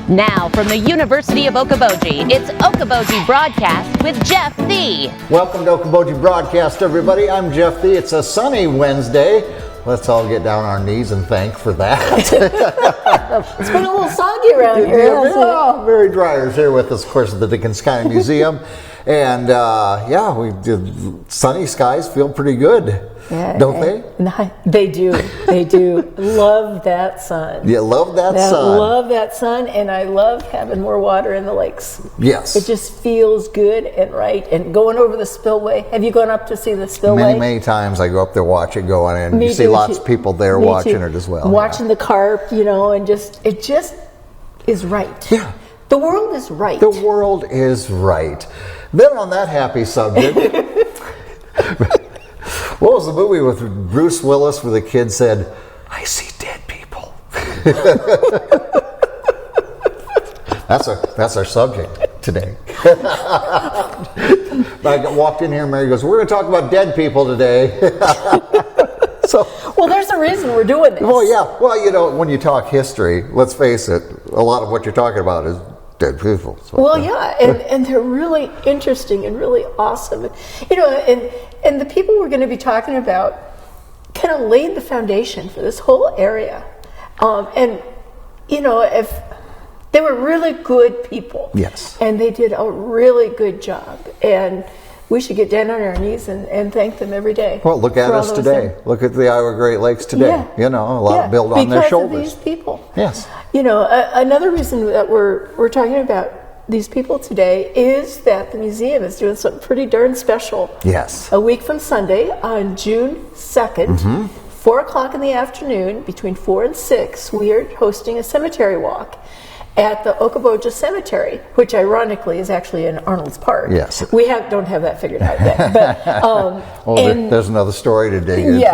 Now from the University of Okoboji, it's Okoboji Broadcast with Jeff Thee. Welcome to Okoboji Broadcast, everybody. I'm Jeff Thee. It's a sunny Wednesday. Let's all get down on our knees and thank for that. It's been a little soggy around here. Yeah, Mary Dreier's here with us, of course, at the Dickinson County Museum. And we did. Sunny skies feel pretty good, don't they? They do. They do. Love that sun. Yeah, love that sun. Love that sun, and I love having more water in the lakes. Yes. It just feels good and right. And going over the spillway. Have you gone up to see the spillway? Many times I go up there, watch it go on, and Me you see too. lots of people there watching it as well. Watching the carp, and it just is right. Yeah. The world is right. The world is right. Then on that happy subject, what was the movie with Bruce Willis where the kid said, "I see dead people"? That's our subject today. I walked in here and Mary goes, "We're going to talk about dead people today." Well, there's a reason we're doing this. Well, yeah. Well, when you talk history, let's face it, a lot of what you're talking about is dead people. So, well, and they're really interesting and really awesome. And the people we're going to be talking about kind of laid the foundation for this whole area. If they were really good people. Yes. And they did a really good job. And we should get down on our knees and thank them every day. Well, look at us today. Look at the Iowa Great Lakes today. Yeah. A lot built on their shoulders. Because of these people. Yes. Another reason that we're talking about these people today is that the museum is doing something pretty darn special. Yes. A week from Sunday, on June 2nd, 4 o'clock in the afternoon, between 4 and 6, we are hosting a cemetery walk at the Okoboji Cemetery, which ironically is actually in Arnold's Park. Yes. We don't have that figured out yet. But, there's another story to dig into.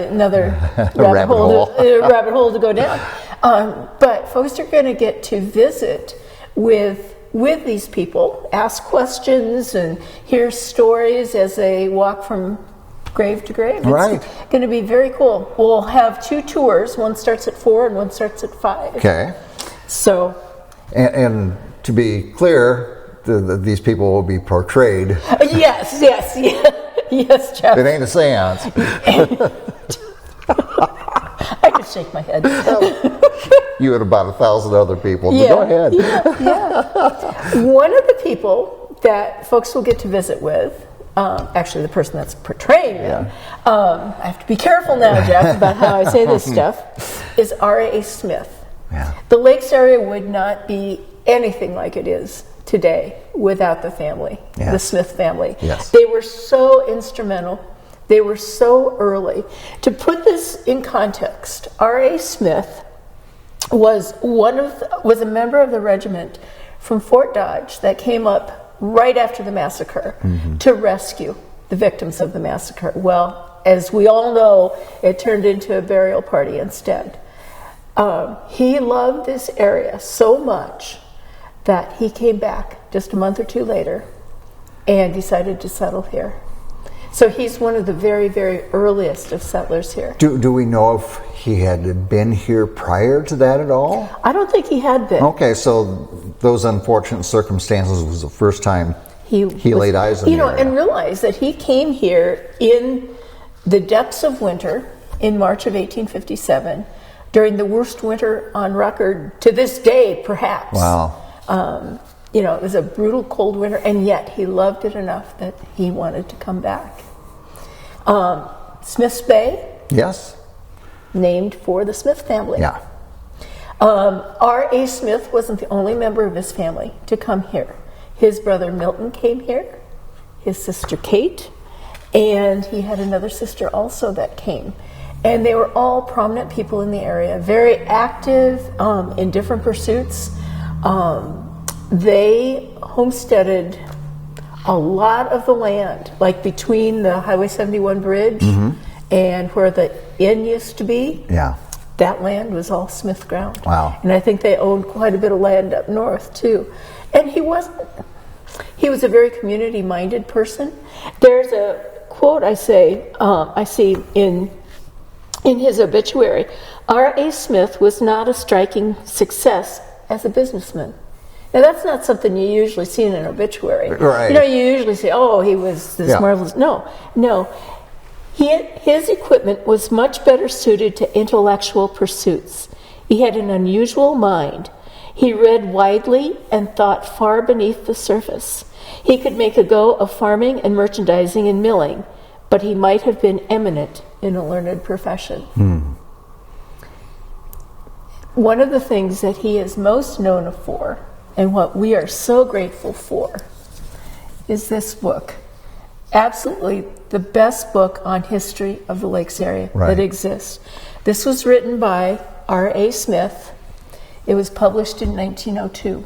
Another rabbit hole to go down. But folks are going to get to visit with these people, ask questions, and hear stories as they walk from grave to grave. Right. It's going to be very cool. We'll have 2 tours. One starts at 4 and one starts at 5. Okay. So. And to be clear, these people will be portrayed. Yes, Jeff. It ain't a seance. I just shake my head. You and about 1,000 other people. But go ahead. Yeah. One of the people that folks will get to visit with, actually the person that's portraying them, I have to be careful now, Jeff, about how I say this stuff, is R.A. Smith. Yeah. The Lakes area would not be anything like it is today without the family, the Smith family. Yes. They were so instrumental. They were so early. To put this in context, R.A. Smith was a member of the regiment from Fort Dodge that came up right after the massacre to rescue the victims of the massacre. Well, as we all know, it turned into a burial party instead. He loved this area so much that he came back just a month or 2 later and decided to settle here. So he's one of the very, very earliest of settlers here. Do we know if he had been here prior to that at all? I don't think he had been. Okay, so those unfortunate circumstances was the first time he laid eyes on the area. And realized that he came here in the depths of winter in March of 1857, during the worst winter on record to this day, perhaps. Wow. It was a brutal cold winter, and yet he loved it enough that he wanted to come back. Smith's Bay. Yes. Named for the Smith family. Yeah. R.A. Smith wasn't the only member of his family to come here. His brother Milton came here, his sister Kate, and he had another sister also that came. And they were all prominent people in the area, very active in different pursuits. They homesteaded a lot of the land, like between the Highway 71 bridge and where the inn used to be. Yeah. That land was all Smith ground. Wow. And I think they owned quite a bit of land up north too. And he was a very community-minded person. There's a quote I see in his obituary. R.A. Smith was not a striking success as a businessman. Now, that's not something you usually see in an obituary. Right. You know, you usually say, oh, he was this marvelous. No. His equipment was much better suited to intellectual pursuits. He had an unusual mind. He read widely and thought far beneath the surface. He could make a go of farming and merchandising and milling, but he might have been eminent in a learned profession. One of the things that he is most known for, and what we are so grateful for, is this book. Absolutely the best book on history of the Lakes area that exists. This was written by R.A. Smith. It was published in 1902.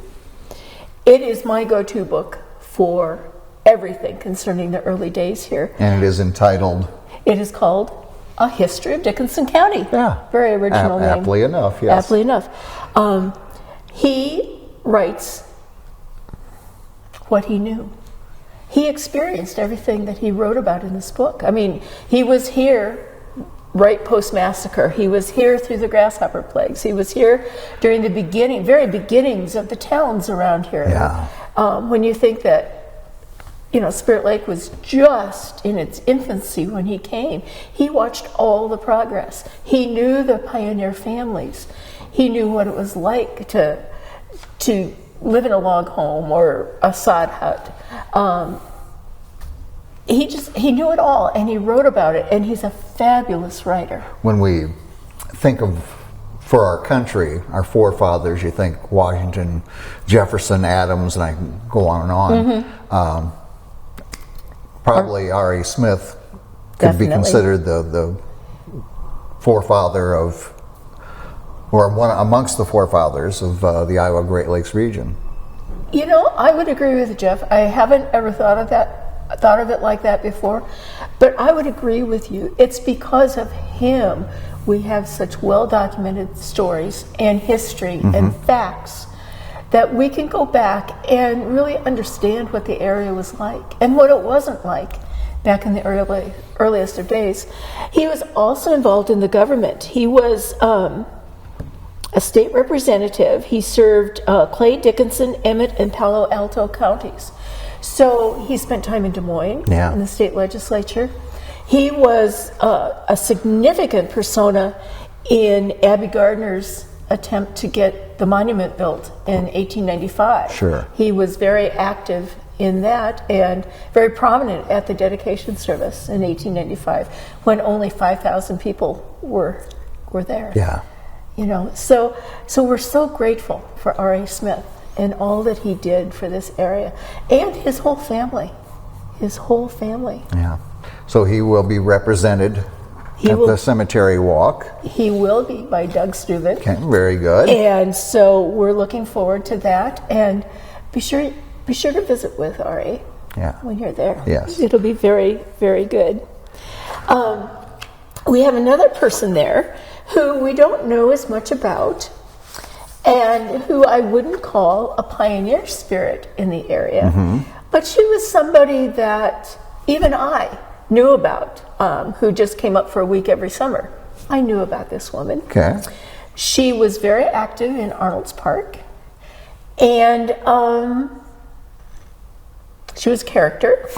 It is my go-to book for everything concerning the early days here. And it is entitled? It is called A History of Dickinson County. Yeah. Very original name. Aptly enough, yes. Aptly enough. He writes what he knew. He experienced everything that he wrote about in this book. I mean, he was here right post-massacre. He was here through the grasshopper plagues. He was here during the very beginnings of the towns around here. Yeah. When you think that, you know, Spirit Lake was just in its infancy when he came, he watched all the progress. He knew the pioneer families. He knew what it was like to live in a log home or a sod hut. He knew it all, and he wrote about it, and he's a fabulous writer. When we think of, for our country, our forefathers, you think Washington, Jefferson, Adams, and I can go on and on. Probably R.A. Smith could be considered the forefather of, or one amongst the forefathers of the Iowa Great Lakes region. You know, I would agree with Jeff. I haven't ever thought of it like that before, but I would agree with you. It's because of him we have such well-documented stories and history and facts that we can go back and really understand what the area was like and what it wasn't like back in the earliest of days. He was also involved in the government. He was a state representative. He served Clay, Dickinson, Emmett, and Palo Alto counties. So he spent time in Des Moines in the state legislature. He was a significant persona in Abby Gardner's attempt to get the monument built in 1895. Sure. He was very active in that and very prominent at the dedication service in 1895 when only 5,000 people were there. Yeah. You know, so we're so grateful for R.A. Smith and all that he did for this area and his whole family. Yeah. So he will be represented at the cemetery walk. He will be by Doug Steuben. Okay, very good. And so we're looking forward to that. And be sure to visit with R.A. when you're there. Yes. It'll be very, very good. We have another person there who we don't know as much about and who I wouldn't call a pioneer spirit in the area. But she was somebody that even I knew about, who just came up for a week every summer. I knew about this woman. Okay. She was very active in Arnold's Park, and she was a character,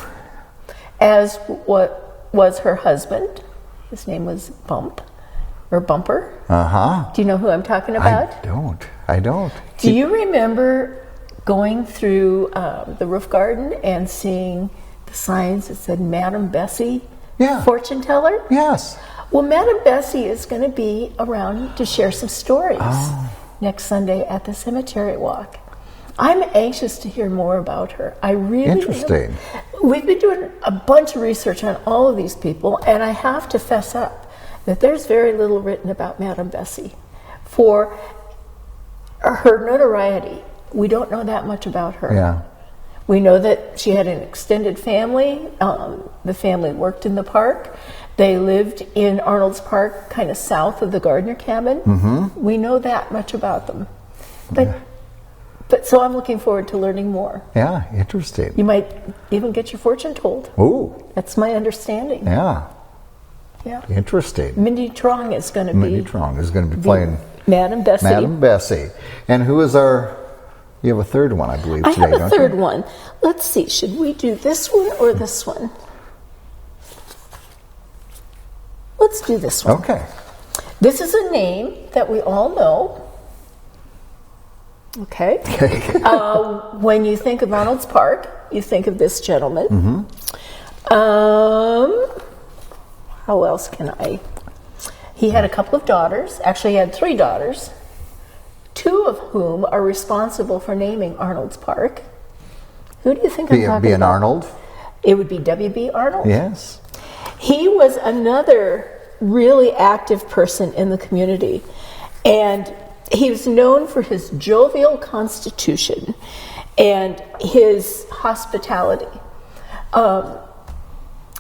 as what was her husband. His name was Bumper. Do you know who I'm talking about? I don't. Do you remember going through the roof garden and seeing the signs that said Madam Bessie, fortune teller? Yes. Well, Madam Bessie is going to be around to share some stories next Sunday at the cemetery walk. I'm anxious to hear more about her. I really Interesting. We've been doing a bunch of research on all of these people, and I have to fess up that there's very little written about Madam Bessie. For her notoriety, we don't know that much about her. Yeah. We know that she had an extended family. The family worked in the park. They lived in Arnold's Park, kind of south of the Gardner cabin. We know that much about them. But so I'm looking forward to learning more. Yeah, interesting. You might even get your fortune told. Ooh. That's my understanding. Yeah. Yeah. Interesting. Mindy Trong is going to be. Mindy Trong is going to be playing Madam Bessie. Madam Bessie. And who is you have a third one, I believe, I today, have a don't third you? one. Let's see, should we do this one or this one? Let's do this one. Okay. This is a name that we all know. Okay. When you think of Arnold's Park, you think of this gentleman. How else can I? He had a couple of daughters. Actually, he had 3 daughters, 2 of whom are responsible for naming Arnold's Park. Who do you think I'm talking Be an about? Arnold? It would be W.B. Arnold. Yes. He was another really active person in the community, and he was known for his jovial constitution and his hospitality.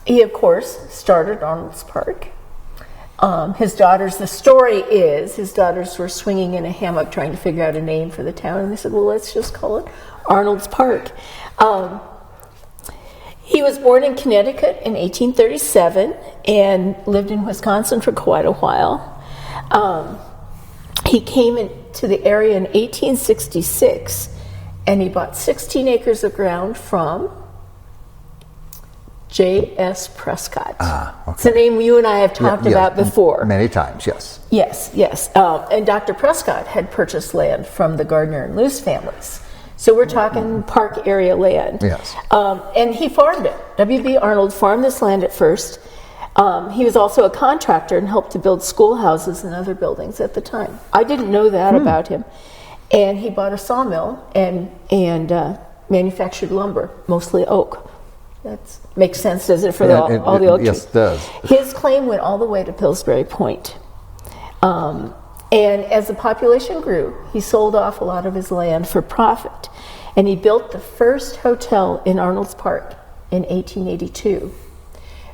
He, of course, started Arnold's Park. His daughters, the story is, his daughters were swinging in a hammock trying to figure out a name for the town, and they said, well, let's just call it Arnold's Park. He was born in Connecticut in 1837 and lived in Wisconsin for quite a while. He came into the area in 1866, and he bought 16 acres of ground from J.S. Prescott. Okay. It's a name you and I have talked about before. Many times, yes. Yes. And Dr. Prescott had purchased land from the Gardner and Luce families. So we're talking park area land. Yes. And he farmed it. W.B. Arnold farmed this land at first. He was also a contractor and helped to build schoolhouses and other buildings at the time. I didn't know that about him. And he bought a sawmill and manufactured lumber, mostly oak. That makes sense, does it, for all the oak trees? Yes, it does. His claim went all the way to Pillsbury Point. And as the population grew, he sold off a lot of his land for profit. And he built the first hotel in Arnold's Park in 1882.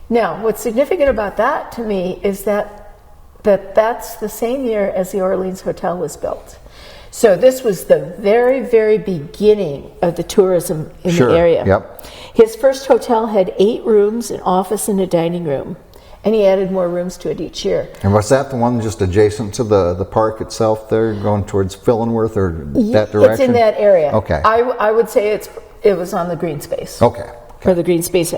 Now, what's significant about that to me is that's the same year as the Orleans Hotel was built. So this was the very, very beginning of the tourism in the area. Yep. His first hotel had 8 rooms, an office, and a dining room. And he added more rooms to it each year. And was that the one just adjacent to the park itself there, going towards Fillenworth or that direction? It's in that area. Okay. I would say it was on the green space. Okay. Or the green space.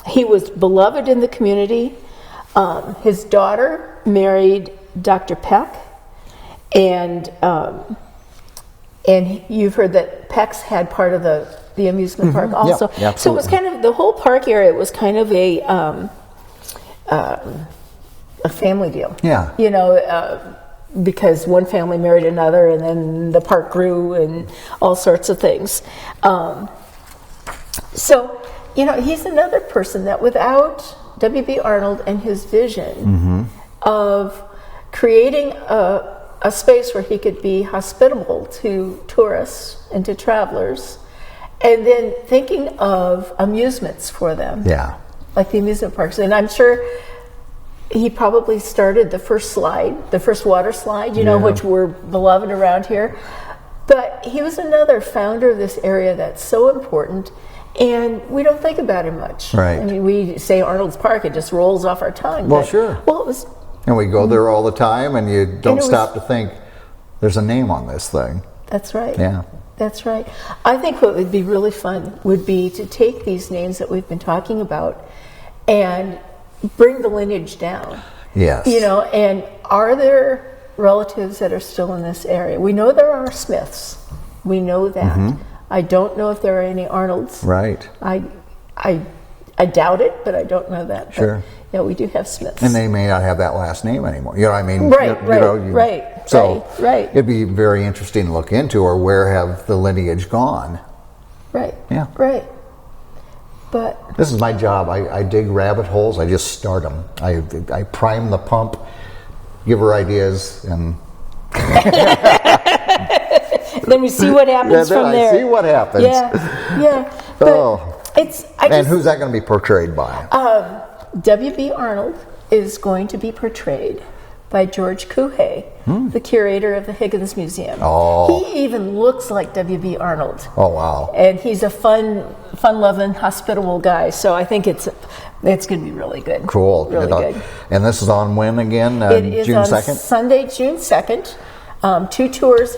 He was beloved in the community. His daughter married Dr. Peck, and you've heard that Peck's had part of the amusement park also. Yeah, so it was kind of, the whole park area was kind of a family deal. Yeah. You know, because one family married another, and then the park grew and all sorts of things. So, you know, he's another person that without W.B. Arnold and his vision of creating a space where he could be hospitable to tourists and to travelers, and then thinking of amusements for them. Yeah. Like the amusement parks. And I'm sure he probably started the first water slide, you know, which were beloved around here. But he was another founder of this area that's so important, and we don't think about him much. Right. I mean, we say Arnold's Park, it just rolls off our tongue. Well, sure. Well, it was... And we go there all the time, and you don't And stop to think, there's a name on this thing. That's right. Yeah. That's right. I think what would be really fun would be to take these names that we've been talking about and bring the lineage down. Yes. You know, and are there relatives that are still in this area? We know there are Smiths. We know that. I don't know if there are any Arnolds. Right. I doubt it, but I don't know that. Sure. But, yeah, we do have Smiths. And they may not have that last name anymore. You know what I mean? Right, So right. it'd be very interesting to look into, or where have the lineage gone? Right. Yeah. Right. But This is my job. I dig rabbit holes. I just start them. I prime the pump, give her ideas, and then we see what happens from there. I see what happens. Yeah. But And who's that going to be portrayed by? W.B. Arnold is going to be portrayed by George Couhay, the curator of the Higgins Museum. Oh. He even looks like W.B. Arnold. Oh, wow. And he's a fun-loving, hospitable guy. So I think it's It's going to be really good. Cool. Really good. And this is on when again? It is June on 2nd? Sunday, June 2nd. 2 tours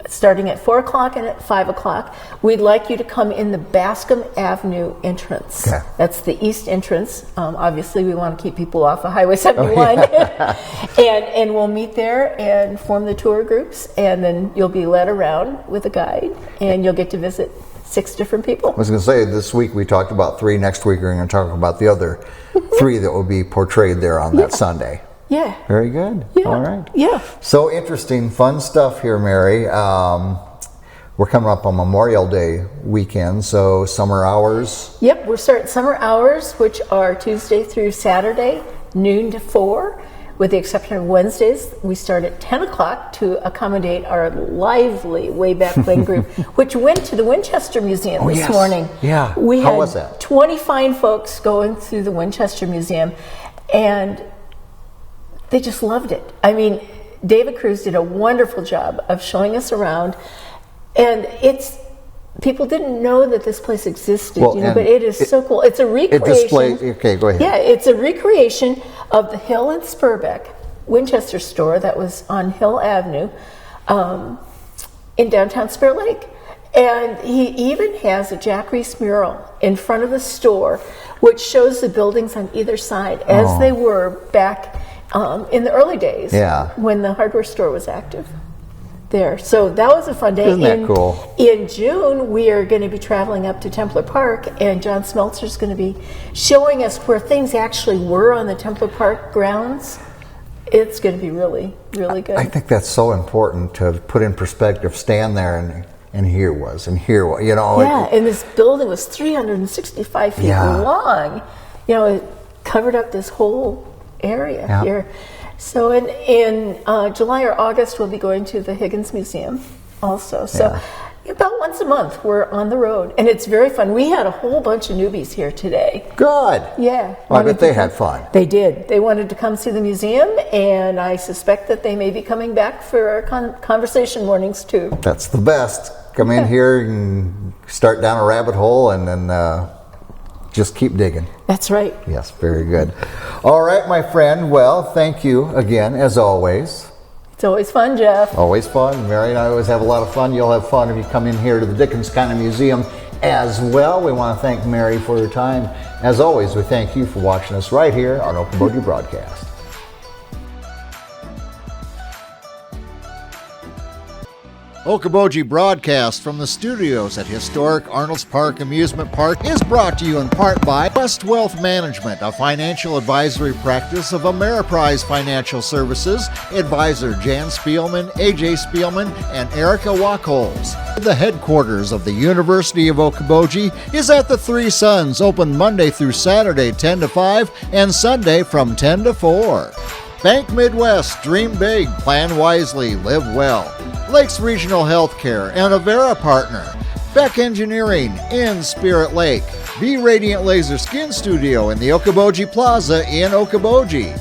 starting at 4 o'clock and at 5 o'clock. We'd like you to come in the Bascom Avenue entrance. Okay. That's the east entrance. Obviously, we want to keep people off of Highway 71. and we'll meet there and form the tour groups, and then you'll be led around with a guide, and you'll get to visit 6 different people. I was going to say, this week we talked about 3. Next week we're going to talk about the other 3 that will be portrayed there on that Sunday. Yeah. Very good. Yeah. All right. Yeah. So interesting, fun stuff here, Mary. We're coming up on Memorial Day weekend, so summer hours. Yep, we're starting summer hours, which are Tuesday through Saturday, noon to 4. With the exception of Wednesdays, we start at 10 o'clock to accommodate our lively Way Back When group, which went to the Winchester Museum this morning. Yeah. We How had was that? 20 fine folks going through the Winchester Museum, and they just loved it. I mean, David Cruz did a wonderful job of showing us around, and people didn't know that this place existed, but it is so cool. It's a recreation. Okay, go ahead. Yeah, it's a recreation of the Hill and Spurbeck Winchester store that was on Hill Avenue in downtown Spirit Lake. And he even has a Jack Reese mural in front of the store, which shows the buildings on either side as they were back in the early days when the hardware store was active there. So that was a fun day. Isn't that cool? In June, we are going to be traveling up to Templar Park, and John Smeltzer's going to be showing us where things actually were on the Templar Park grounds. It's going to be really, really good. I think that's so important to put in perspective. Stand there and here was, you know. Yeah, and this building was 365 feet long. You know, it covered up this whole area here. So in July or August, we'll be going to the Higgins Museum also. So about once a month, we're on the road, and it's very fun. We had a whole bunch of newbies here today. Good. Yeah. Well, I bet they had fun. They did. They wanted to come see the museum, and I suspect that they may be coming back for our conversation mornings too. That's the best. Come in here and start down a rabbit hole, and then just keep digging. That's right. Yes, very good. All right, my friend. Well, thank you again, as always. It's always fun, Jeff. Always fun. Mary and I always have a lot of fun. You'll have fun if you come in here to the Dickinson County Museum as well. We want to thank Mary for her time. As always, we thank you for watching us right here on Okoboji Broadcast. Okoboji Broadcast from the studios at historic Arnold's Park Amusement Park is brought to you in part by West Wealth Management, a financial advisory practice of Ameriprise Financial Services. Advisor Jan Spielman, AJ Spielman, and Erica Wachholz. The headquarters of the University of Okoboji is at the Three Sons, open Monday through Saturday 10 to 5 and Sunday from 10 to 4. Bank Midwest, dream big, plan wisely, live well. Lakes Regional Healthcare and Avera Partner. Beck Engineering in Spirit Lake. Be Radiant Laser Skin Studio in the Okoboji Plaza in Okoboji.